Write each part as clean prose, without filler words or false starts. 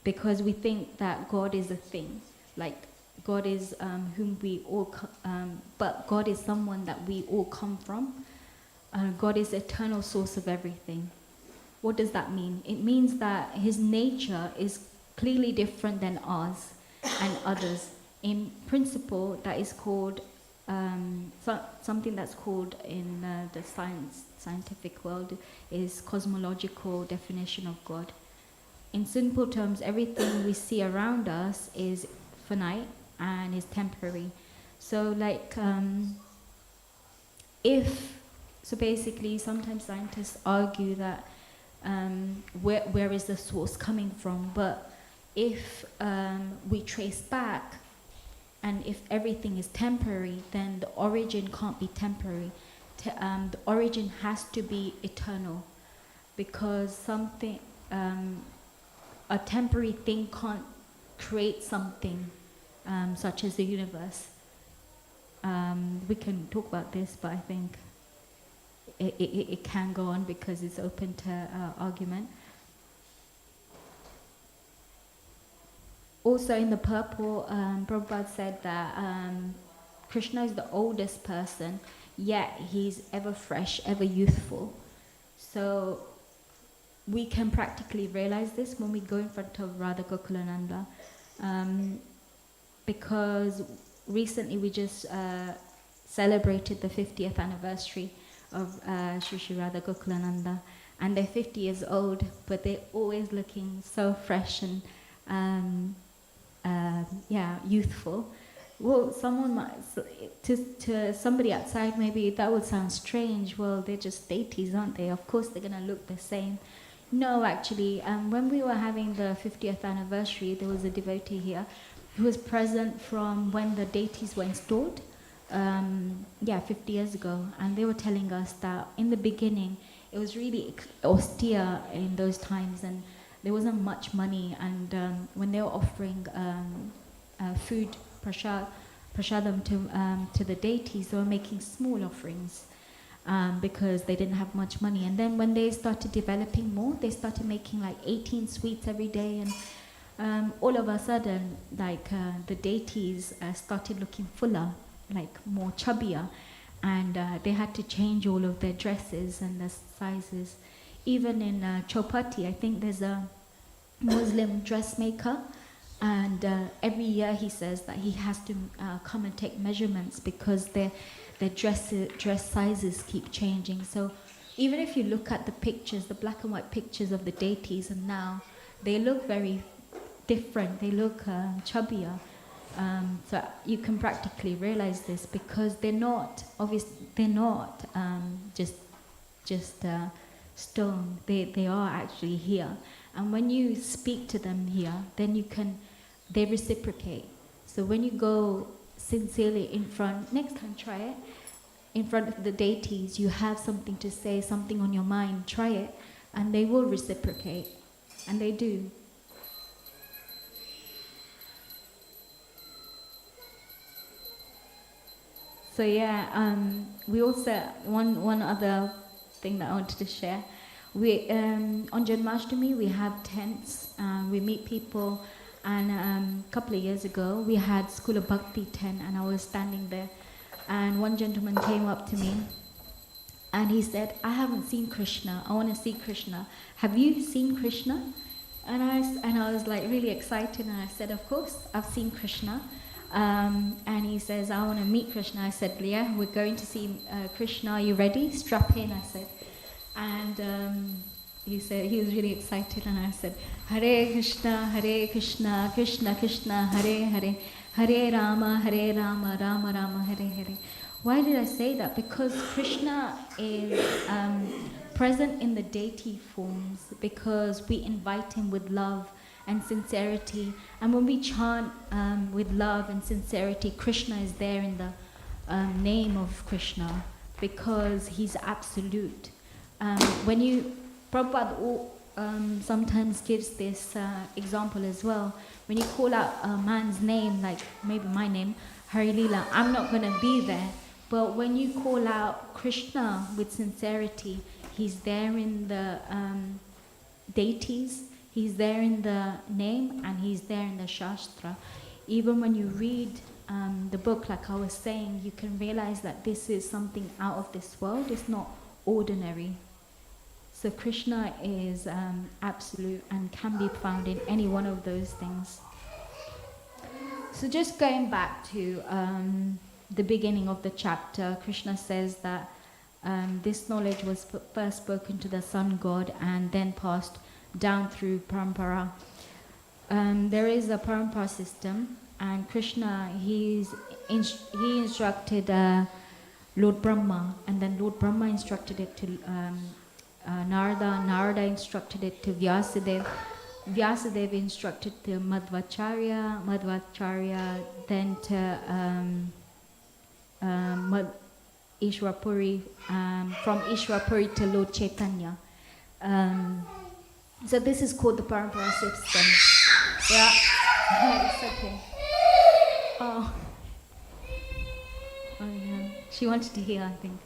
because we think that God is a thing, like God is whom we all, but God is someone that we all come from. God is the eternal source of everything. What does that mean? It means that his nature is clearly different than ours and others. In principle, that is called something that's called in the scientific world is cosmological definition of God. In simple terms, everything we see around us is finite and is temporary. So like so basically sometimes scientists argue that where is the source coming from, but if we trace back and if everything is temporary, then the origin can't be temporary. The origin has to be eternal, because something, a temporary thing can't create something such as the universe. We can talk about this, but I think it can go on because it's open to argument. Also in the purple, Prabhupada said that Krishna is the oldest person, yet he's ever fresh, ever youthful. So we can practically realize this when we go in front of Radha Gokulananda, because recently we just celebrated the 50th anniversary of Shri Radha Gokulananda, and they're 50 years old, but they're always looking so fresh and youthful. Well, someone might, to somebody outside, maybe that would sound strange. Well, they're just deities, aren't they? Of course they're going to look the same. No, actually, when we were having the 50th anniversary, there was a devotee here who was present from when the deities were installed, 50 years ago. And they were telling us that in the beginning, it was really austere in those times, and there wasn't much money. And when they were offering food, prasadam to the deities, they were making small offerings because they didn't have much money. And then when they started developing more, they started making like 18 sweets every day, and all of a sudden, like the deities started looking fuller, like more chubbier, and they had to change all of their dresses and the sizes. Even in Chowpatty, I think there's a Muslim dressmaker, and every year he says that he has to come and take measurements because their dress sizes keep changing. So even if you look at the pictures, the black and white pictures of the deities, and now they look very different. They look chubbier. So you can practically realize this because they're not just stone. They are actually here. And when you speak to them here, then they reciprocate. So when you go sincerely in front, next time try it, in front of the deities, you have something to say, something on your mind, try it, and they will reciprocate. And they do. So we also, one other thing that I wanted to share, we on Janmashtami we have tents, we meet people, and a couple of years ago we had School of Bhakti tent, and I was standing there, and one gentleman came up to me and he said, I haven't seen Krishna, I want to see Krishna. Have you seen Krishna? And I was like really excited, and I said, of course, I've seen Krishna. And he says, I want to meet Krishna. I said, yeah, we're going to see Krishna. Are you ready? Strap in, I said. And he said, he was really excited, and I said, Hare Krishna, Krishna Krishna, Hare Hare, Hare Rama, Rama Rama, Hare Hare. Why did I say that? Because Krishna is present in the deity forms, because we invite him with love and sincerity. And when we chant with love and sincerity, Krishna is there in the name of Krishna, because he's absolute. Prabhupada sometimes gives this example as well. When you call out a man's name, like maybe my name, Hari Lila, I'm not going to be there. But when you call out Krishna with sincerity, he's there in the deities, He's there in the name and he's there in the Shastra. Even when you read the book, like I was saying, you can realize that this is something out of this world. It's not ordinary. So Krishna is absolute and can be found in any one of those things. So just going back to the beginning of the chapter, Krishna says that this knowledge was first spoken to the sun god and then passed down through parampara. There is a parampara system, and Krishna, he instructed Lord Brahma, and then Lord Brahma instructed it to Narada. Narada instructed it to Vyasadeva. Vyasadeva instructed to Madhvacharya. Madhvacharya then to Ishwarpuri. From Ishwarpuri to Lord Chaitanya. So this is called the parampara system. Yeah, it's okay. Oh, yeah. She wanted to hear, I think.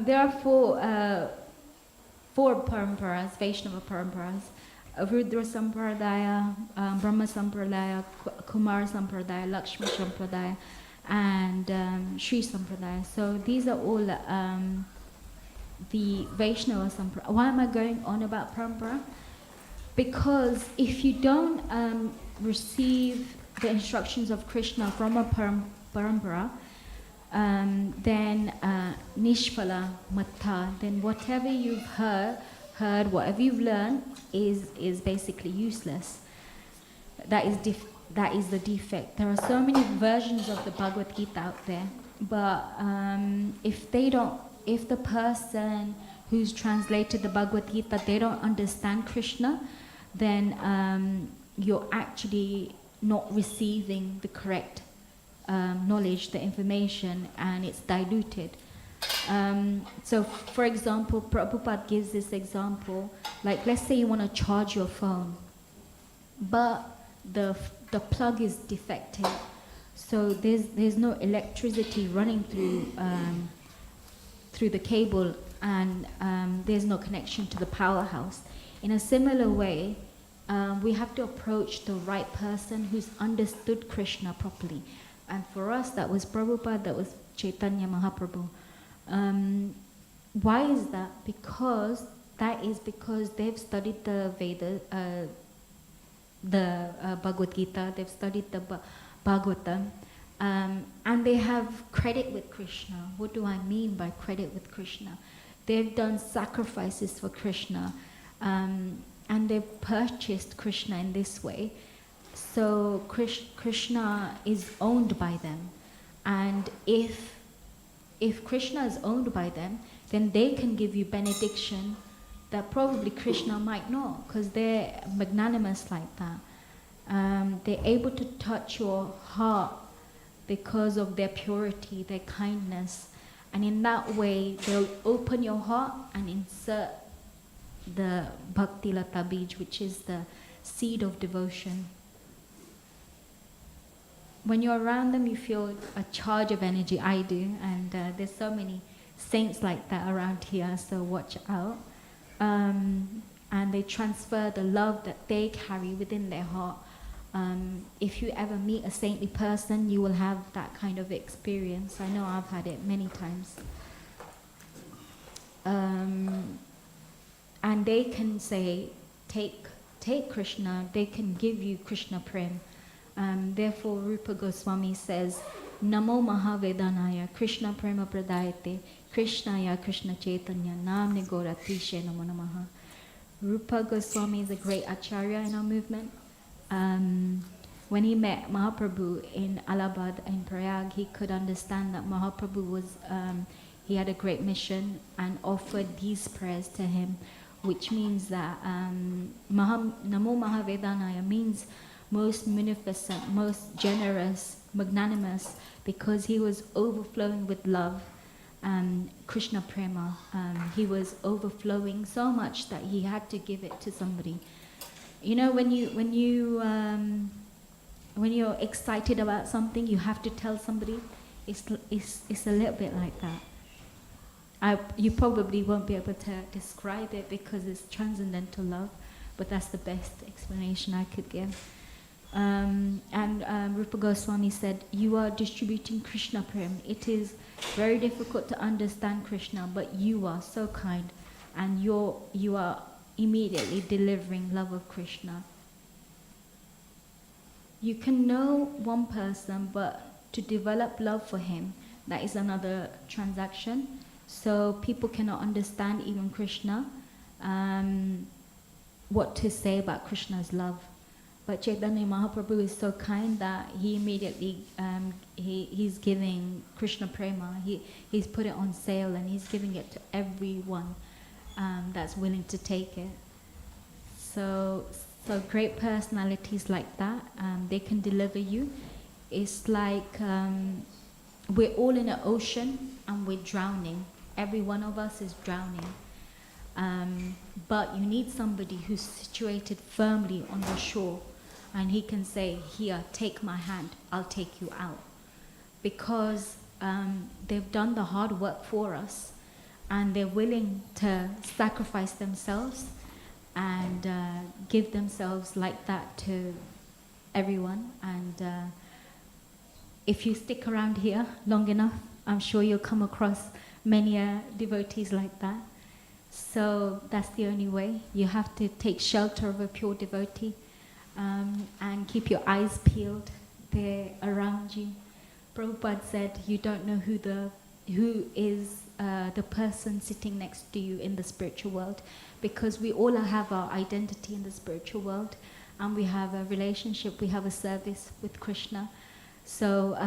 There are four paramparas, Vaishnava paramparas: Rudra Sampradaya, Brahma Sampradaya, Kumar Sampradaya, Lakshmi Sampradaya, and Sri Sampradaya. So these are all the Vaishnava Sampradaya. Why am I going on about parampara? Because if you don't receive the instructions of Krishna from a parampara, then nishphala matta, then whatever you've heard, whatever you've learned is basically useless. That is the defect. There are so many versions of the Bhagavad Gita out there, but if the person who's translated the Bhagavad Gita, they don't understand Krishna, then you're actually not receiving the correct knowledge, the information, and it's diluted. So, for example, Prabhupada gives this example, like let's say you want to charge your phone, but the plug is defective, so there's no electricity running through the cable, and there's no connection to the powerhouse. In a similar way, we have to approach the right person who's understood Krishna properly. And for us, that was Prabhupada, that was Chaitanya Mahaprabhu. Why is that? Because they've studied the Veda, the Bhagavad Gita, they've studied the Bhagavatam, and they have credit with Krishna. What do I mean by credit with Krishna? They've done sacrifices for Krishna, and they've purchased Krishna in this way. So Krishna is owned by them, and if Krishna is owned by them, then they can give you benediction that probably Krishna might not, because they're magnanimous like that. They're able to touch your heart because of their purity, their kindness, and in that way they'll open your heart and insert the Bhakti Lata Bij, which is the seed of devotion. When you're around them, you feel a charge of energy. I do, and there's so many saints like that around here, so watch out. And they transfer the love that they carry within their heart. If you ever meet a saintly person, you will have that kind of experience. I know I've had it many times. And they can say, take Krishna, they can give you Krishna Prem. Therefore, Rupa Goswami says, Namo Mahavedanaya, Krishna Prema Pradayate, Krishnaya Krishna Chaitanya, Namne Gauratishe Namo Namaha. Rupa Goswami is a great acharya in our movement. When he met Mahaprabhu in Allahabad and Prayag, he could understand that Mahaprabhu was, he had a great mission, and offered these prayers to him, which means that Namo Mahavedanaya means most munificent, most generous, magnanimous, because he was overflowing with love, Krishna Prema. He was overflowing so much that he had to give it to somebody. You know, when you're excited about something, you have to tell somebody. It's a little bit like that. You probably won't be able to describe it because it's transcendental love, but that's the best explanation I could give. Rupa Goswami said, you are distributing Krishna Prem. It is very difficult to understand Krishna, but you are so kind, and you are immediately delivering love of Krishna. You can know one person, but to develop love for him, that is another transaction. So people cannot understand even Krishna, what to say about Krishna's love. But Chaitanya Mahaprabhu is so kind that he immediately, he's giving Krishna Prema, he's put it on sale and he's giving it to everyone that's willing to take it. So great personalities like that, they can deliver you. It's like we're all in an ocean and we're drowning. Every one of us is drowning. But you need somebody who's situated firmly on the shore, and he can say, here, take my hand, I'll take you out. Because they've done the hard work for us, and they're willing to sacrifice themselves and give themselves like that to everyone. And if you stick around here long enough, I'm sure you'll come across many devotees like that. So that's the only way. You have to take shelter of a pure devotee, and keep your eyes peeled. They're around you. Prabhupada said, you don't know who is the person sitting next to you in the spiritual world, because we all have our identity in the spiritual world, and we have a relationship, we have a service with Krishna. So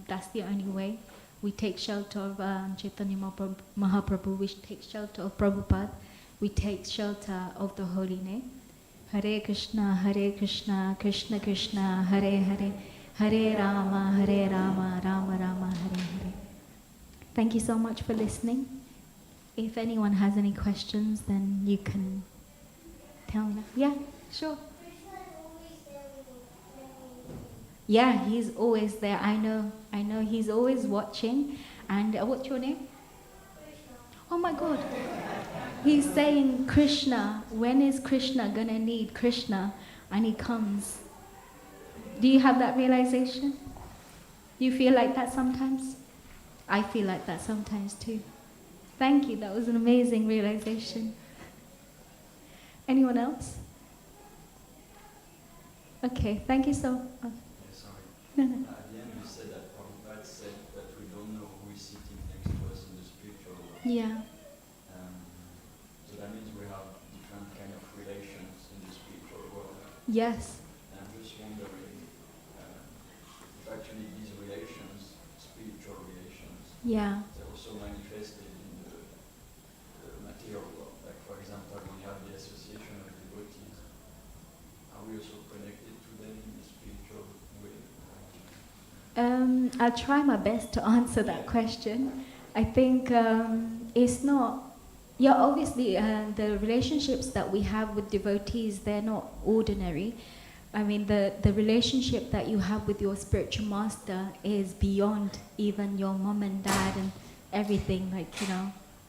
that's the only way. We take shelter of Chaitanya Mahaprabhu, we take shelter of Prabhupada, we take shelter of the holy name. Hare Krishna, Krishna Krishna, Hare Hare, Hare Rama, Rama Rama, Hare Hare. Thank you so much for listening. If anyone has any questions, then you can tell me. Yeah, sure. Yeah, he's always there. I know. He's always watching. And what's your name? Oh my God. He's saying, Krishna, when is Krishna gonna need Krishna? And he comes. Do you have that realization? Do you feel like that sometimes? I feel like that sometimes too. Thank you, that was an amazing realization. Anyone else? Okay, thank you so much. Sorry. No. At the end you said that Prabhupada said that we don't know who is sitting next to us in the spiritual world. Yeah. So that means we have different kind of relations in the spiritual world. Yes. And I'm just wondering if actually these relations, spiritual relations, Yeah. they're also manifested in the material world. Like for example, we have the association of devotees. Are we also connected to them in the spiritual way? I'll try my best to answer that question. I think it's not. Yeah, obviously, the relationships that we have with devotees, they're not ordinary. I mean, the relationship that you have with your spiritual master is beyond even your mom and dad and everything. Like,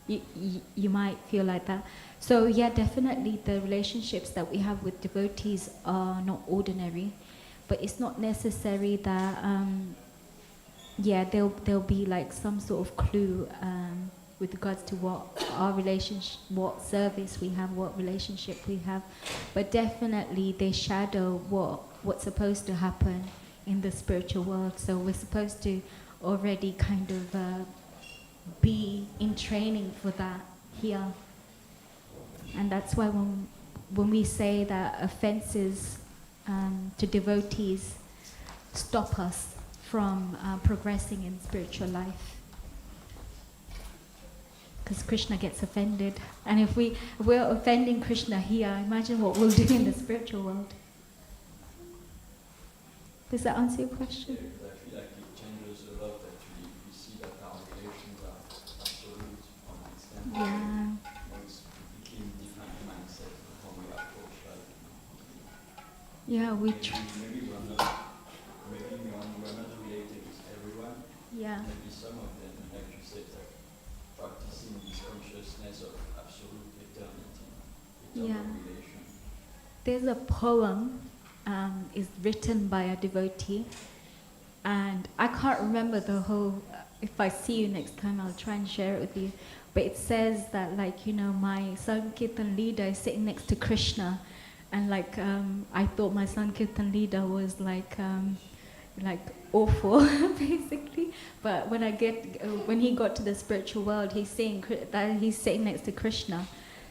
you might feel like that. So yeah, definitely the relationships that we have with devotees are not ordinary. But it's not necessary that, there'll be like some sort of clue with regards to what our relationship, what service we have, what relationship we have. But definitely they shadow what's supposed to happen in the spiritual world. So we're supposed to already kind of be in training for that here. And that's why when we say that offenses to devotees stop us from progressing in spiritual life. Because Krishna gets offended. And if we're offending Krishna here, imagine what we'll do in the spiritual world. Does that answer your question? Yeah, I feel like it changes a lot actually. We see that our relations are absolute on an extent. Yeah. It's became different mindset of how we approach life. Yeah, Maybe we're not related with everyone. Yeah. Maybe some of them, like you said, like this consciousness of absolute eternity, Yeah. eternal relation. There's a poem, is written by a devotee, and I can't remember the whole. If I see you next time, I'll try and share it with you. But it says that, like, you know, my Sankirtan leader is sitting next to Krishna, and like, I thought my Sankirtan leader was like awful, basically. But when when he got to the spiritual world, he's saying that he's sitting next to Krishna.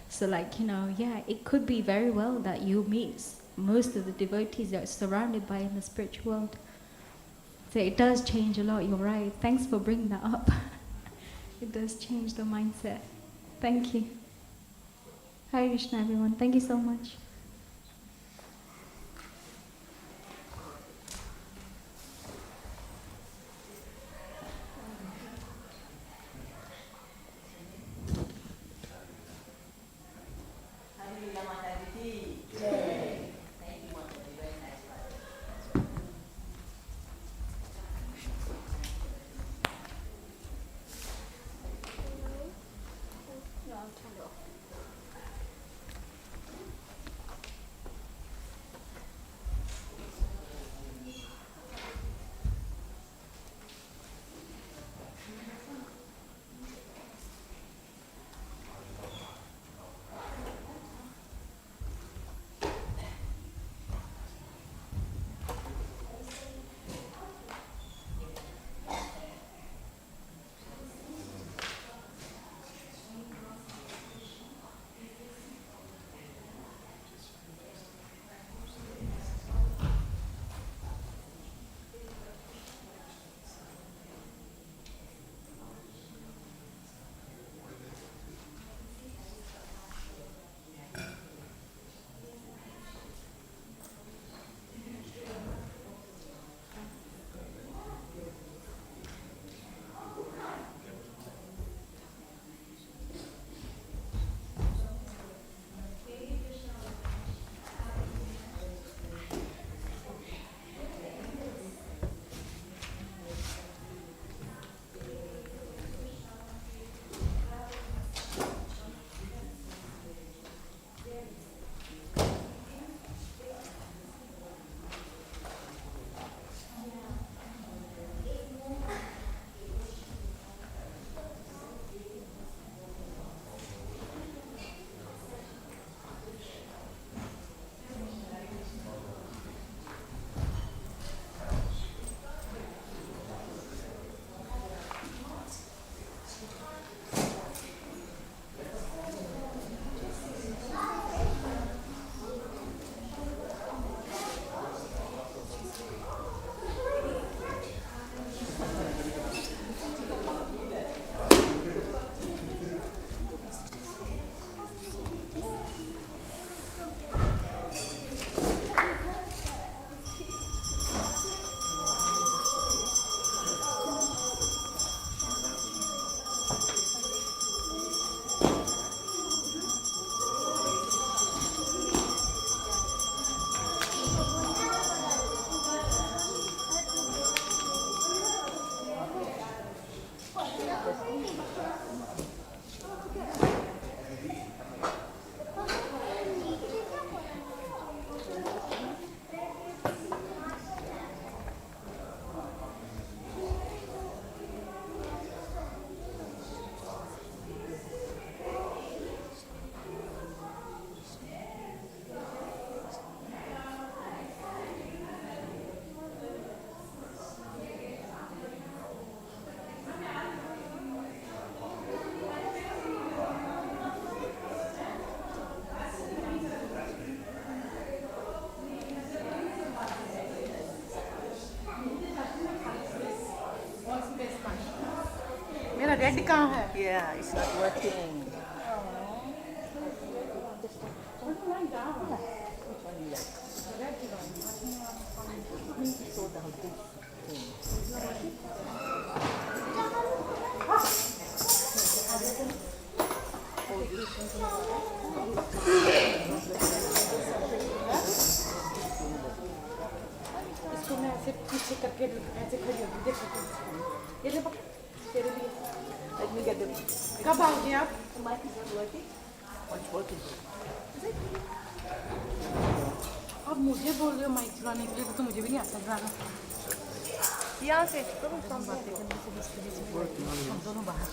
So, like, you know, yeah, it could be very well that you meet most of the devotees that are surrounded by in the spiritual world. So it does change a lot, you're right. Thanks for bringing that up. It does change the mindset. Thank you. Hare Krishna, everyone. Thank you so much. मेरा red कहाँ है? Yeah, it's not working. Which one you like? So down this thing. इसको मैं ऐसे पीछे करके ऐसे खड़ी होगी, देखो ये ले तेरे लिए। Let me get the. कब आओगे आप? that is not working? Or it's working? अब मुझे बोल रहे हो माइक चलाने के लिए तो मुझे भी नहीं आता चलाना यहाँ से करो हम बातें करने से बीच के बीच में हम दोनों बाहर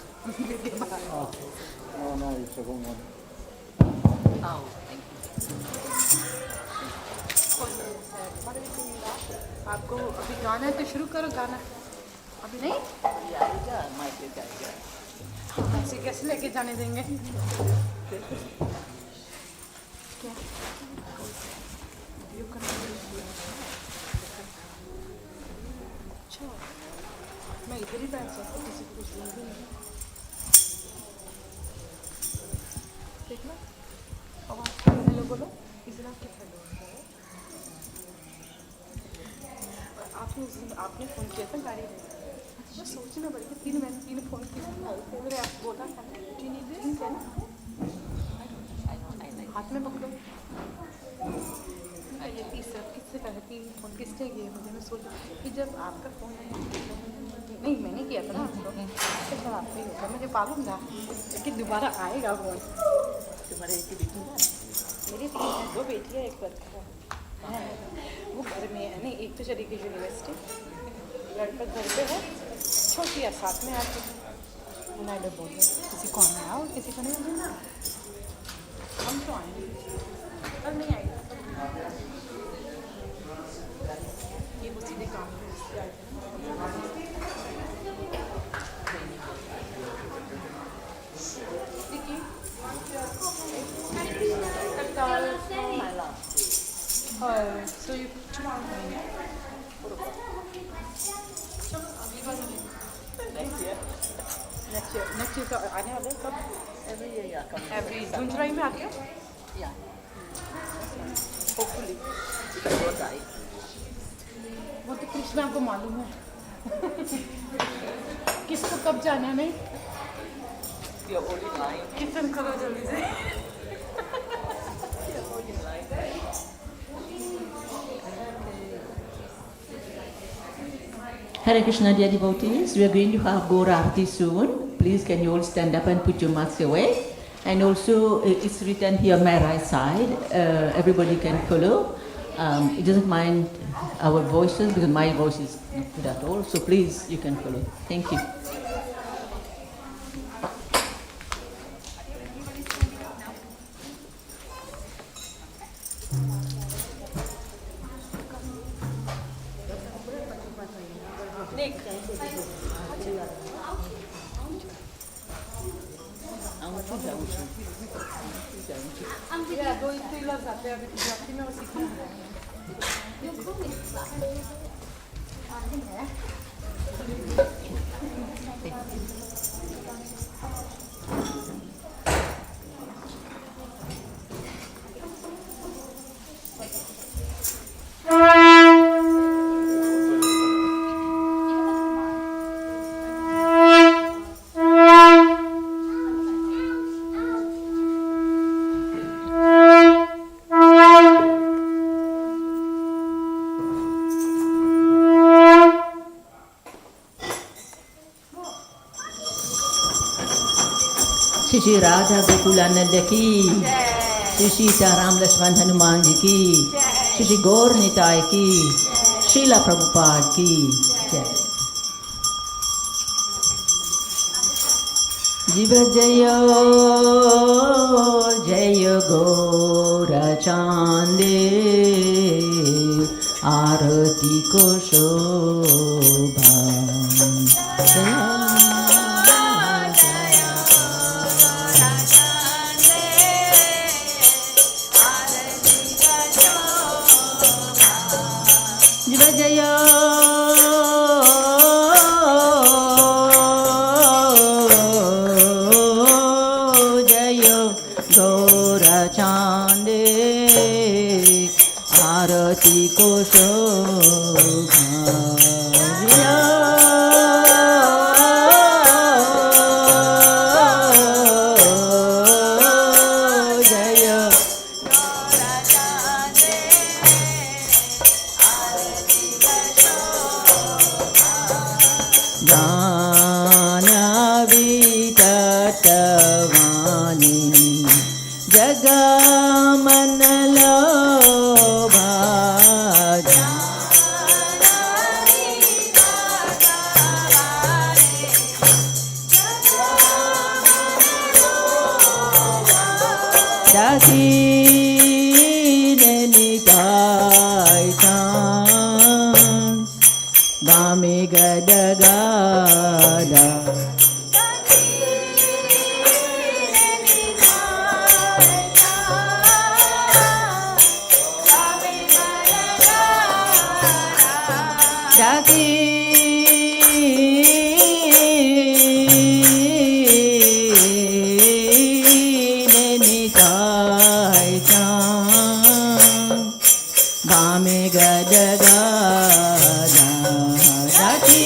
No, no, it's a home one. आओ थैंक आपको अभी गाना है तो शुरू करो गाना अभी नहीं यू जाएगा माइक ले जाएगा ऐसे कैसे लेके जाने देंगे क्या वीडियो करना अच्छा मैं इधर ही बैठ सकती हूँ किसी को कुछ बोल भी नहीं देखना आवाज़ हेलो बोलो इधर आपके हेलो आपने उस दिन आपने फ़ोन किया था गाड़ी में मैं सोचना पड़ी कि तीन फ़ोन किए मेरे आप बोला था तीन है ना हाथ में पकड़ो ये तीसरा किससे कहा तीन फ़ोन किससे किए मुझे मैं सोच कि जब आपका फ़ोन नहीं मैंने किया था ना आपको तो फिर आपको ही होगा मुझे मालूम था कि दोबारा आएगा फ़ोन तुम्हारे एक बेटी है मेरी तीन है दो बेटियाँ एक लड़का है वो घर में है नहीं एक तो चली गई यूनिवर्सिटी लड़का घर पे है छोटी है साथ में आके नाइडर बोल रहे किसी को आना है और किसी को नहीं आना हम तो आएंगे अब नहीं आएगा ये वो सीधे काम पे इससे आए थे ना। देखिए so you tomorrow morning चलो अगली बार नेक्स्ट ईयर नेक्स्ट ईयर का आने वाले कब एवरी ईयर या कम एवरी जून जुलाई में आते हो या होपफुली बहुत आई वो तो कृष्णा को मालूम है किसको कब जाना है नहीं योर ओनली लाइन किचन करो जल्दी से your only line Hare Krishna, dear devotees, we are going to have Gaura Arati soon. Please can you all stand up and put your masks away. And also it's written here my right side, everybody can follow. It doesn't mind our voices because my voice is not good at all, so please you can follow. Thank you. दो लफ्ज़ आते हैं अभी गुजराती में वो सीखना है श्री राधा गोकुलानंद की, श्री सीताराम लक्ष्मण हनुमान जी की, श्री गौर निताय की, श्रीला प्रभुपाद की जय। जीव जय जय गौर चांदे, आरती को शोभा को ज्ञान विततवान Rati Neni Kai Chan Bame Gadaga Rati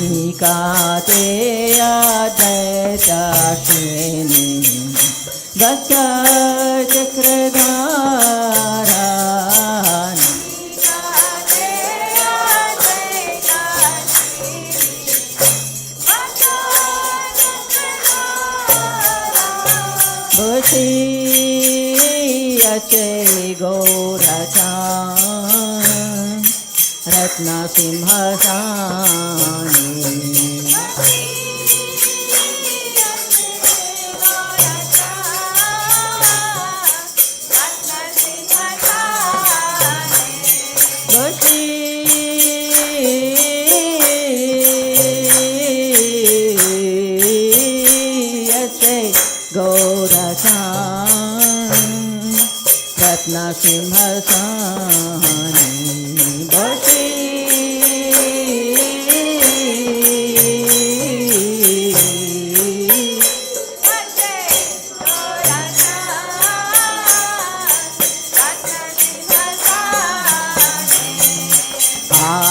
Nikate Advaita Shini Vasa Chakradhara Bhuti Ache Gaurachan Ratna Simhasani Bhuti Ache Gaurachan Ratna Simhasani Bhuti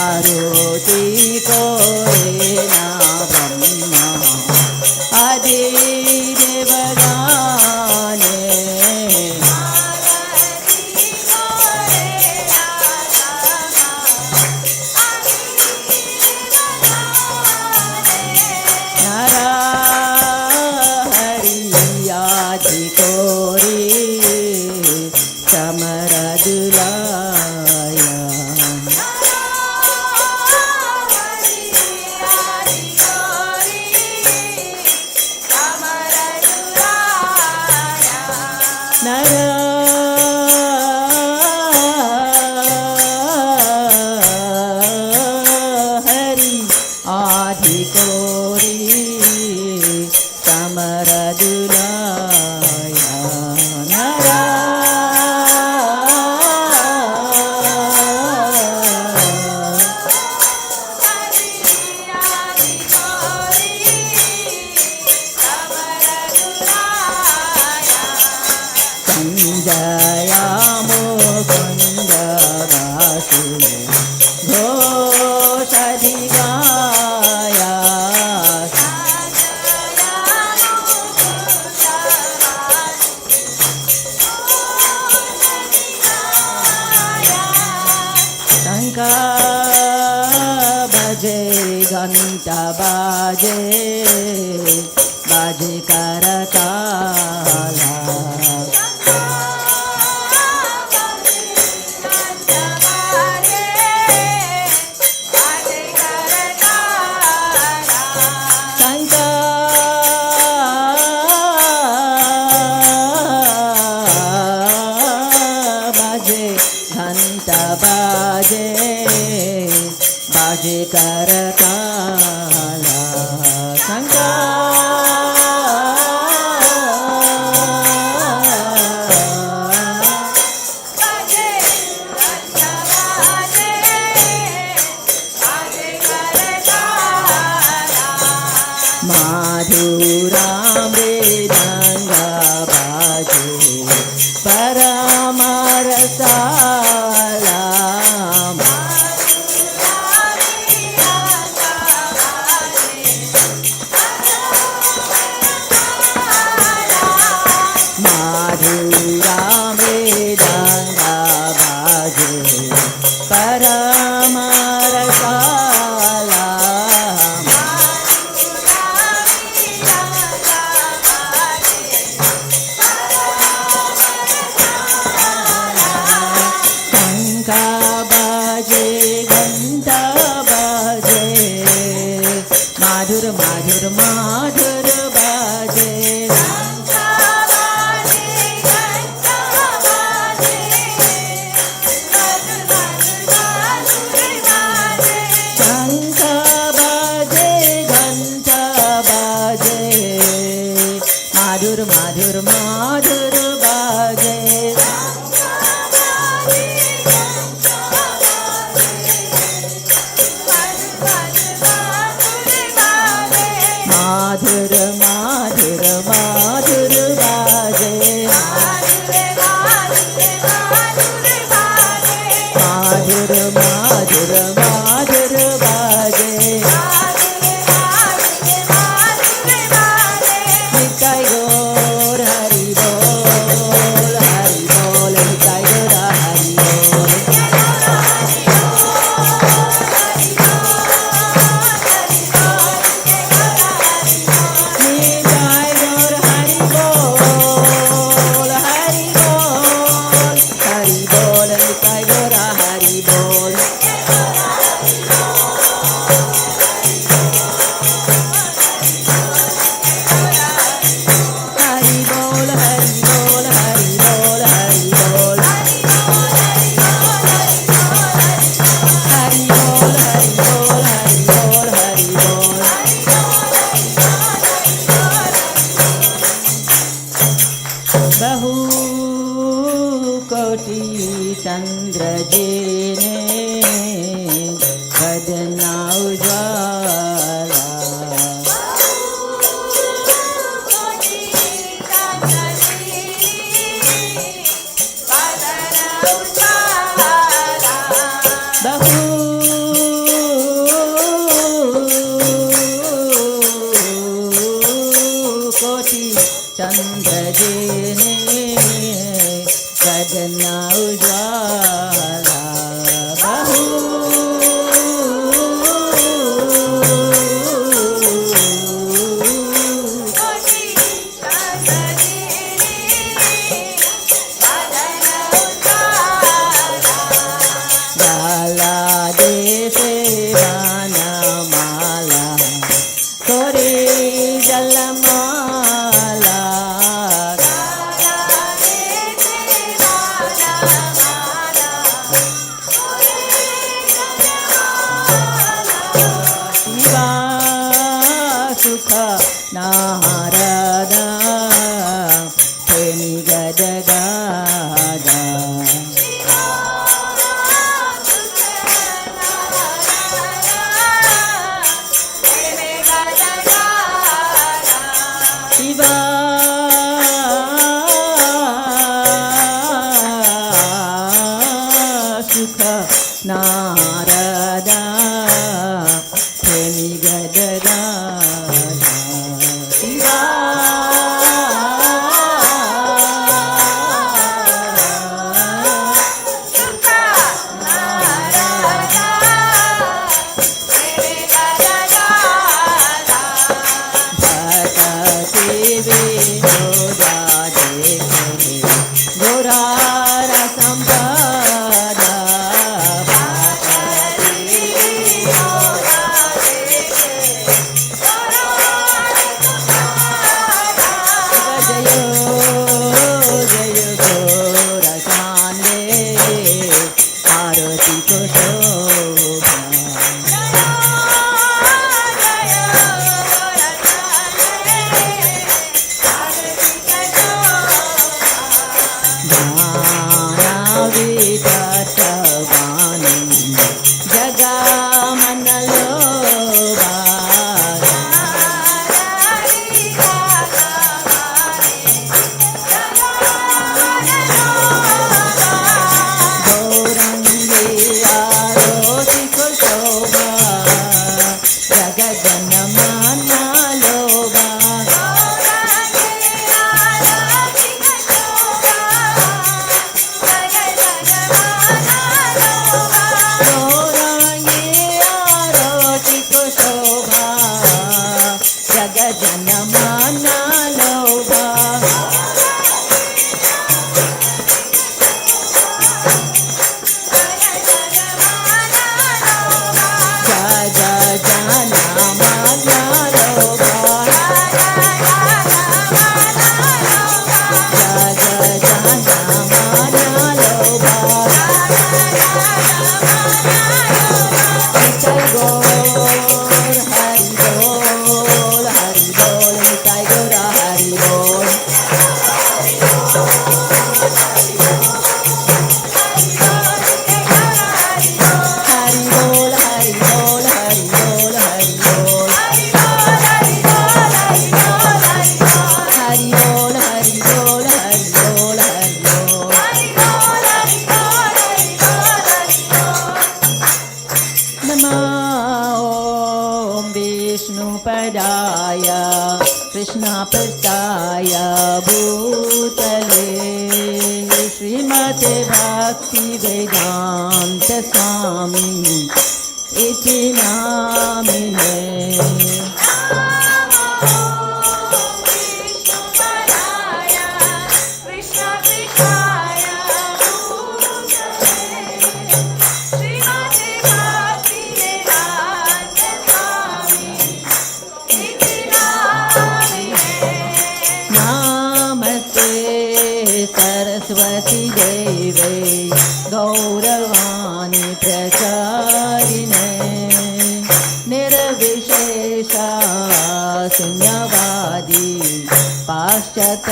Aruti Korena Brahma Adi Devagane Narahari Kori Samaradulaya Narahari Adhikori Samaradulaya Sanjaya Mukunda Vasu Ghoshadhigaya Sanka Bhaje Ganta Bhaje Bhaje Karatala Baje karatala sangha Madhura mridanga baje paramarasala चंद्र जीने बदना उज्वाला चंद्र जीने बदना उज्वाला बहु लाला दे सेवाना माला तोरे जलमाला शिवा सुख नारदा प्रेमी गदगादा शिवा सुख नारदा प्रेमी गदगादा शिवा पदाय कृष्णपृष्ठाय भूतले श्रीमते भक्तिवेदान्त स्वामी इति नामिने सरस्वती देवे गौरवाणी प्रचारिणे निर्विशेषा शून्यवादी पाश्चात्यादिसचारिणे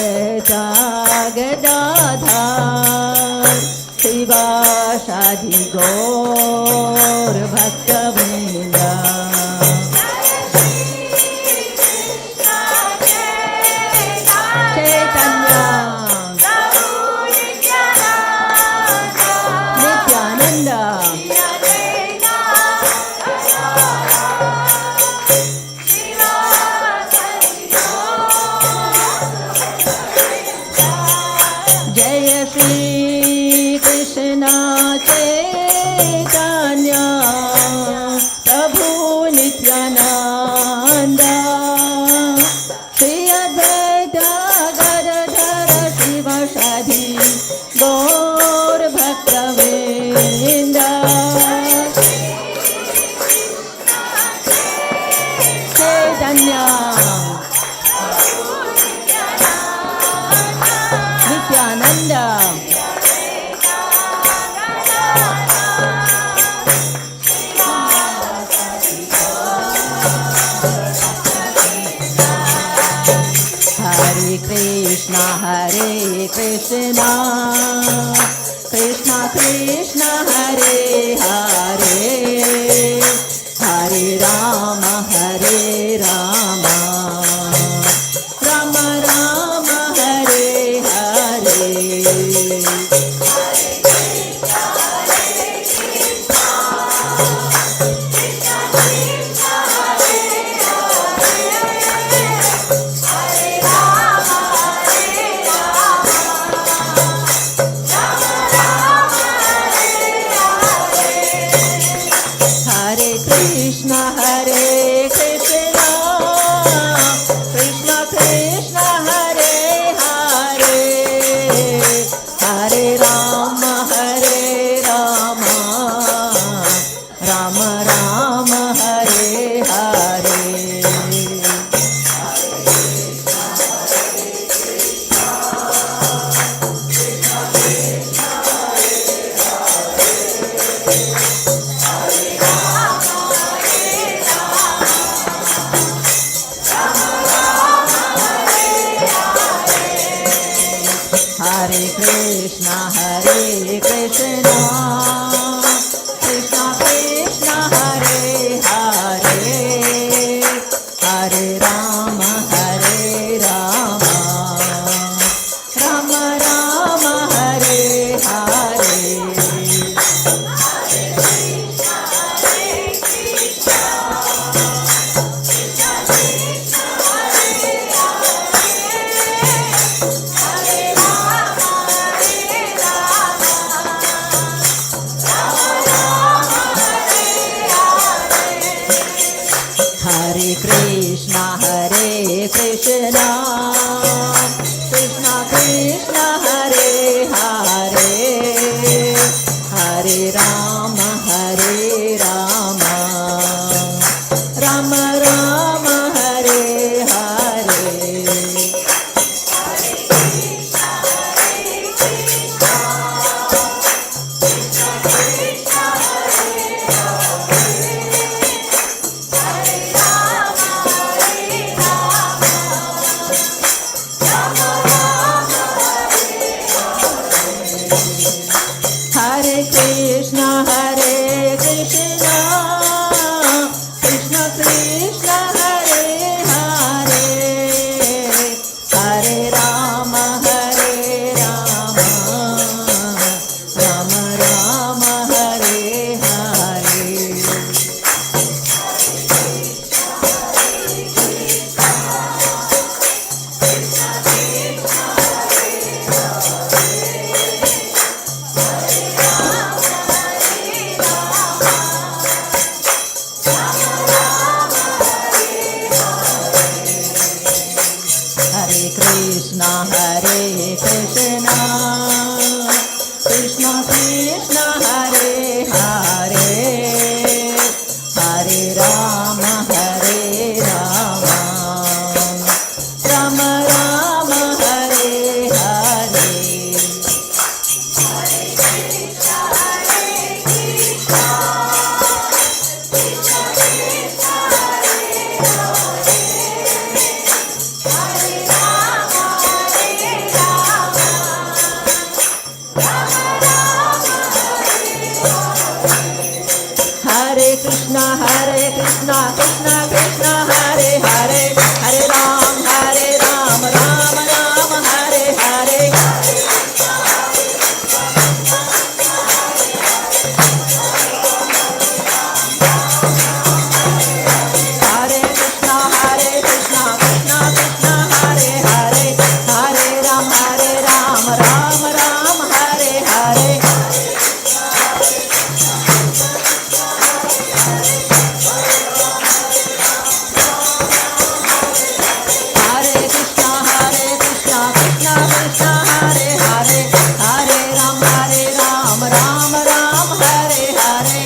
Advaita Gadadhar Shivasadi Gaur Bhaktavrinda Chaitanya Nityananda Jaya Shri Krishna Chaitanya Prabhu Nityananda Shri Advaita Gadadhara Shivasadi Gaur Bhaktavrinda Chaitanya Nityananda Hare Krishna Krishna Krishna Hare Hare Hare Rama Rama Rama Hare Hare Hare Krishna Krishna Krishna Hare Hare Hare Rama Rama Rama Hare Hare Hare Krishna Krishna Krishna Hare Hare Hare Rama Rama Rama Hare Hare Hare Krishna Krishna Krishna Hare Hare Hare Rama Rama Rama Hare Hare Hare Krishna Krishna Krishna Hare Hare Hare Rama Rama Rama Hare Hare Hare Krishna Krishna Krishna Hare Hare Hare Rama Rama Rama Hare Hare Hare Krishna Krishna Krishna Hare Hare Hare Ram Ram Ram Hare Hare Hare Krishna Krishna Krishna Hare Hare Hare Ram Ram Hare Hare Hare Krishna Krishna Krishna Hare Hare Hare Ram Ram Hare Hare Hare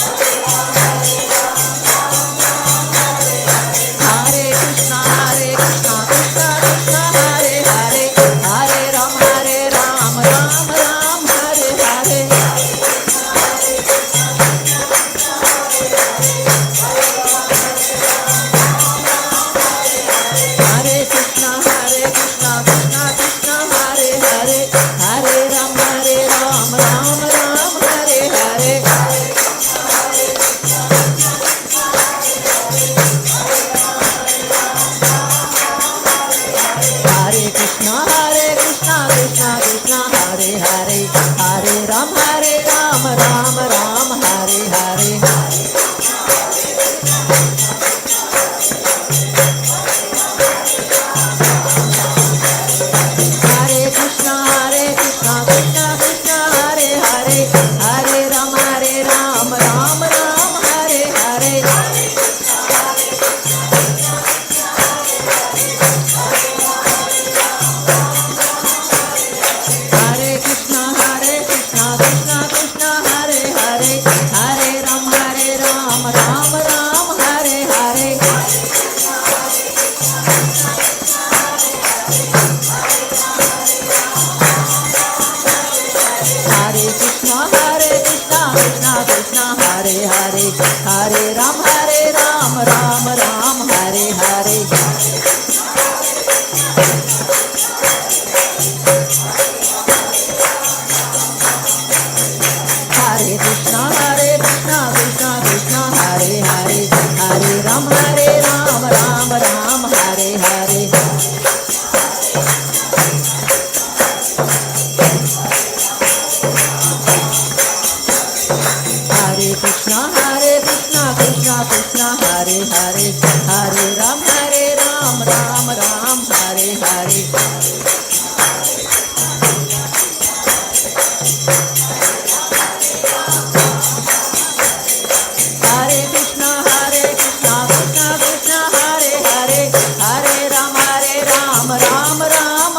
Krishna Krishna Krishna Hare Hare Hare Ram Ram Hare Hare Hare Krishna Krishna Krishna Hare Hare Hare Ram Ram Hare Hare Hare Krishna Krishna Krishna Hare Hare Hare Ram Ram Hare Hare Hare Krishna Krishna Krishna Hare Hare Hare Ram Ram Hare Hare Hare Krishna Krishna Krishna Hare Hare Hare Ram Ram Hare Hare Hare Krishna Krishna Krishna Hare Hare Hare Ram Ram Hare Hare Hare Krishna Krishna Krishna Hare Hare Hare Ram Ram Hare Hare Hare Krishna Krishna Krishna Hare Hare Hare Ram Ram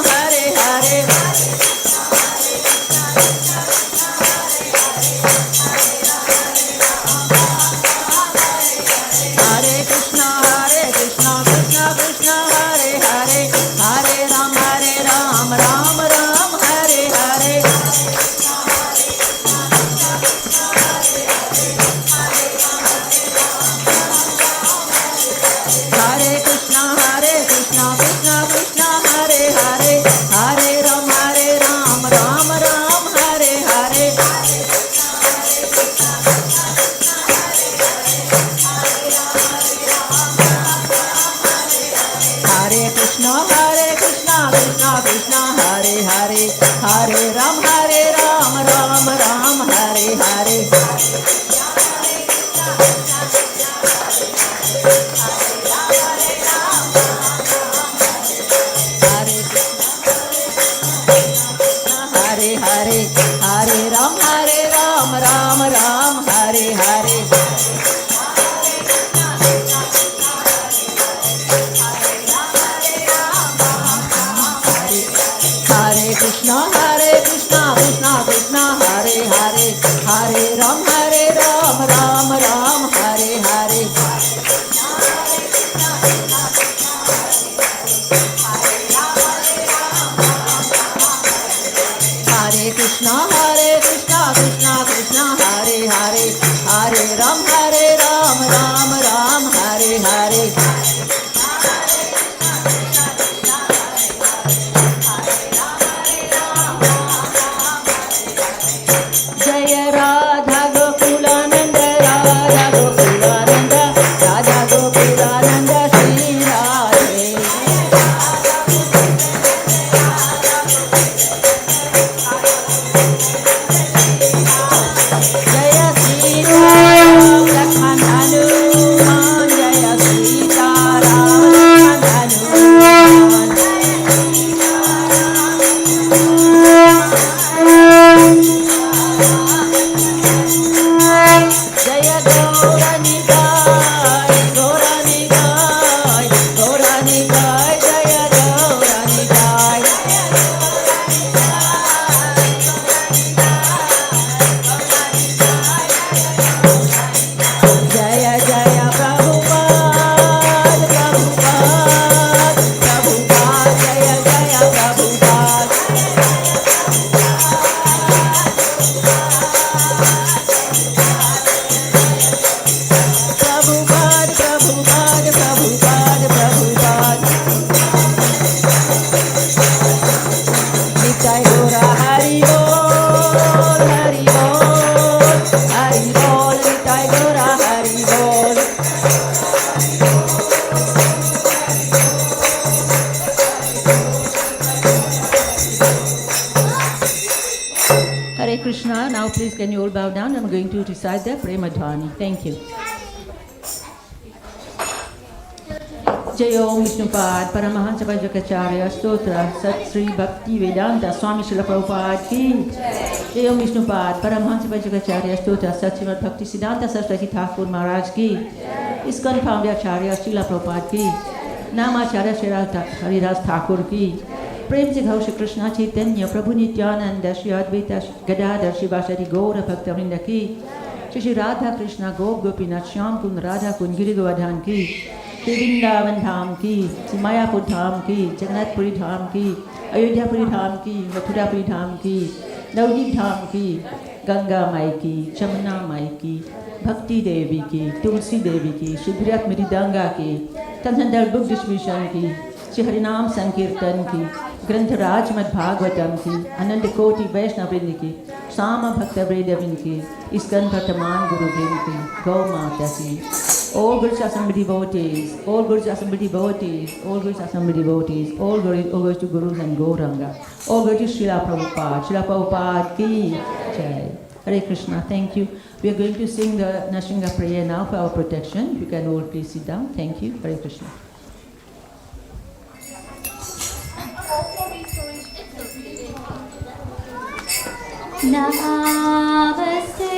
Hare Hare Hare Krishna Krishna Krishna Hare Hare Hare Ram Ram Hare Hare Hare Krishna Krishna Krishna Hare Hare Hare Ram Ram Hare Hare Hare Krishna Krishna Krishna Hare Hare Hare Ram Ram Hare Hare Hare Krishna Krishna Krishna Hare Hare Hare Ram Ram Hare Hare Hare Hare Hare Ram Ram Hare Hare Hare Krishna Krishna. Now please can you all bow down? I'm going to recite the Premadhani. Thank you. Jai Om Vishnupad Paramahansa Vajakacharya Stotra Sat Sri Bhakti Vedanta Swami Srila Prabhupada Ki Jai Om Vishnupad Paramahansa Vajakacharya Stotra Sat Sri Bhakti Siddhanta Saraswati Thakur Maharaj Ki ISKCON Founder Acharya Srila Prabhupada Ki Namacharya Sri Haridas Thakur Ki Prem Se Gau Shri Krishna Chaitanya Prabhu Nityananda Shri Advaita Gadadhar Shivasari Gaura Bhakta Ki Shri Radha Krishna Gop Gopinath Shyam Kund Radha Kund Giri Govardhan Ki Shri Vrindavan Dham Ki, Shri Mayapur Dham Ki, Jagannathpuri Dham Ki, Ayodhyapuri Dham Ki, Mathurapuri Dham Ki, Navdeep Dham Ki, Ganga Mai Ki, Chamna Mai Ki, Bhakti Devi Ki, Tulsi Devi Ki, Shri Bhirat Miridanga Ki, Transcendental Book Distribution Ki, Shri Harinam Sankirtan Ki, Grantharaj Mad Bhagavatam Ki, Ananda Koti Vaishnav Vrind Ki, Sama Bhakta Vreda Vrind Ki, ISKCON Bhartaman Guru Vrind Ki, Gau Mata Ki. All Gurus Assembled devotees, all Gurus Assembled devotees, all Gurus Assembled devotees, all goes to Gurus and Gauranga, all go to Srila Prabhupada Ki Jai. Hare Krishna, thank you. We are going to sing the Nashinga prayer now for our protection. If you can all please sit down. Thank you. Hare Krishna. Namaste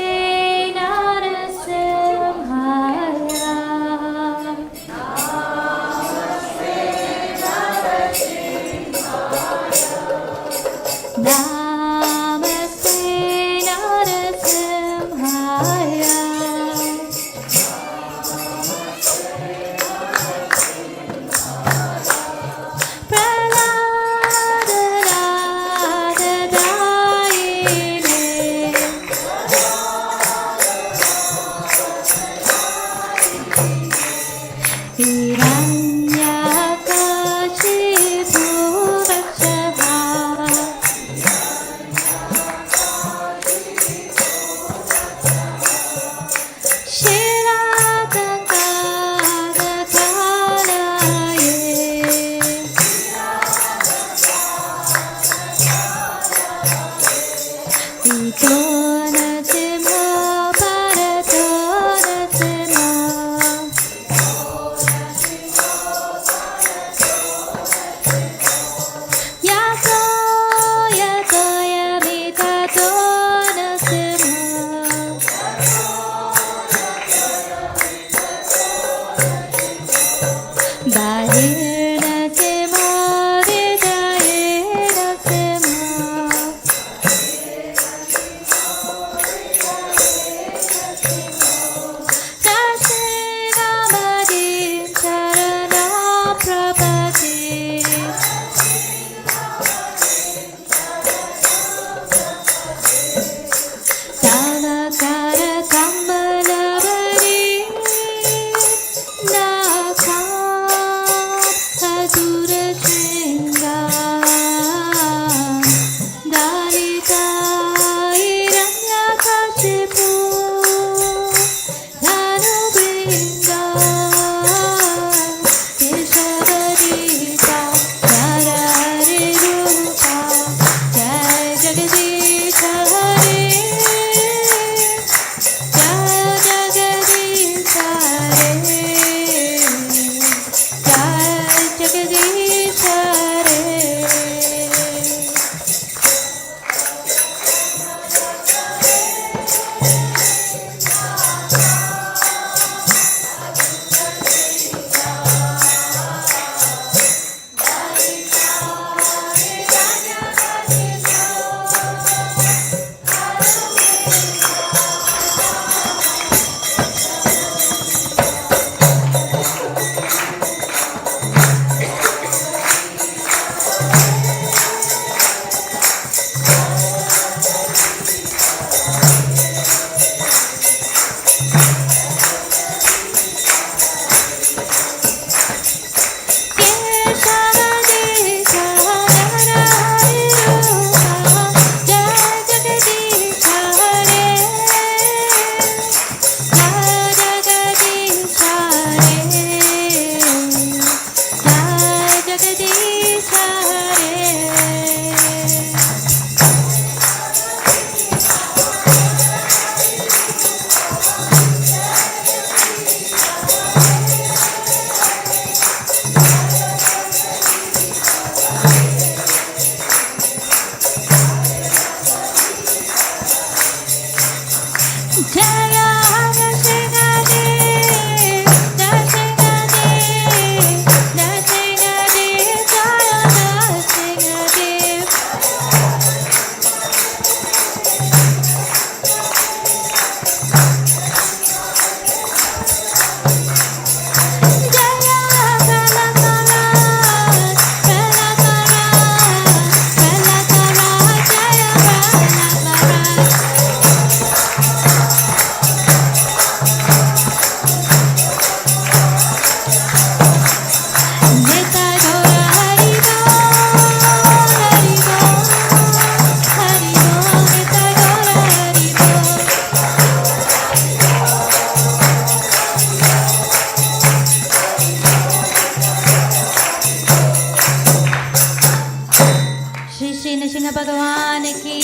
Nrsimha Bhagavan ki,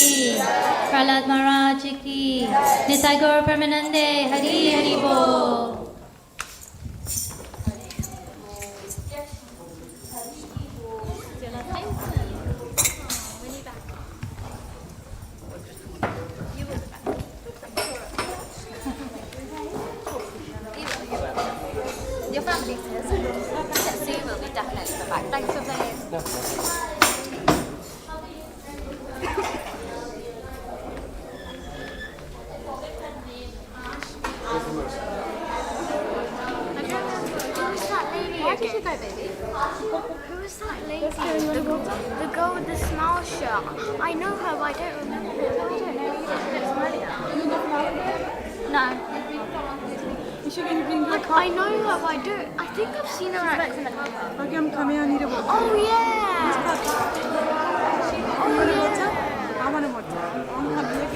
Prahlad Maharaj ki, Nitai Gaur Pramanande, Hari Hari Bol. Your family is. Yes, you will be definitely come back. Thanks for playing. Who's that lady? Why did you go, baby? Who is that lady? The girl with the smile shirt. I know her, but I don't remember her. I don't know. You look familiar? No. Is she going to bring you a Like, cup? I know her, but I don't. I think I've seen her at. Okay, I'm coming. I need a water. Oh yeah. You want a water? I want a water. I'm coming.